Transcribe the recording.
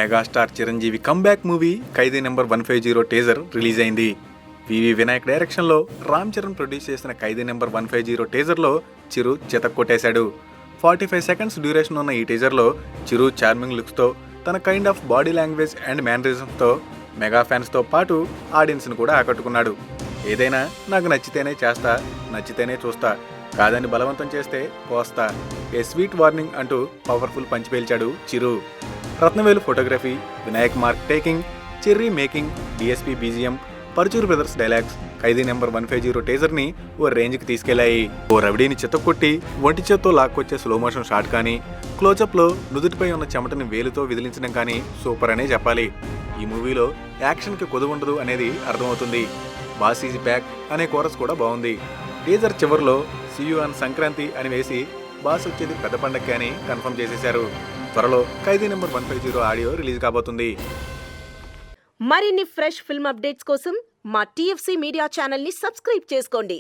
Megastar Chiranjeevi comeback movie ఖైదీ number 150 teaser release అయింది. వివి వినాయక్ డైరెక్షన్లో Ram Charan produce చేసిన ఖైదీ నెంబర్ 150 టీజర్లో చిరు చితక్కొట్టేశాడు. 45 సెకండ్స్ డ్యూరేషన్ ఉన్న ఈ టీజర్లో చిరు చార్మింగ్ లుక్స్తో, తన kind of body language and మేనరిజమ్స్తో మెగా ఫ్యాన్స్తో పాటు ఆడియన్స్ను కూడా ఆకట్టుకున్నాడు. ఏదైనా నాకు నచ్చితేనే చేస్తా, నచ్చితేనే చూస్తా, కాదని బలవంతం చేస్తే కోస్తా, ఏ స్వీట్ వార్నింగ్ అంటూ పవర్ఫుల్ పంచ్ పేల్చాడు Chiru. Rathnavelu photography, Vinayak mark taking, Cherry making, DSP BGM, Paruchuru brothers dialogues Khaidi number 150 టీజర్ని ఓ రేంజ్కి తీసుకెళ్లాయి. ఓ రవిడీని చితక్కొట్టి ఒంటి చేత్తో లాక్కొచ్చే స్లో మోషన్ షాట్ కానీ, క్లోజప్లో నుదుటిపై ఉన్న చెమటని వేలుతో విదిలించడం కానీ సూపర్ అనే చెప్పాలి. ఈ మూవీలో యాక్షన్కి కొదువుండదు అనేది అర్థమవుతుంది. బాస్ ఈజ్ బ్యాక్ అనే కోరస్ కూడా బాగుంది. టీజర్ చివరిలో సీయూ ఆన్ సంక్రాంతి అని వేసి బాస్ వచ్చేది పెద్ద పండగకి అని కన్ఫర్మ్ చేసేశారు. త్వరలో ఖైదీ నెంబర్ 150 ఆడియో రిలీజ్ కాబోతుంది. మరిన్ని ఫ్రెష్ ఫిల్మ్ అప్డేట్స్ కోసం మా TFC మీడియా ఛానల్ని సబ్స్క్రైబ్ చేసుకోండి.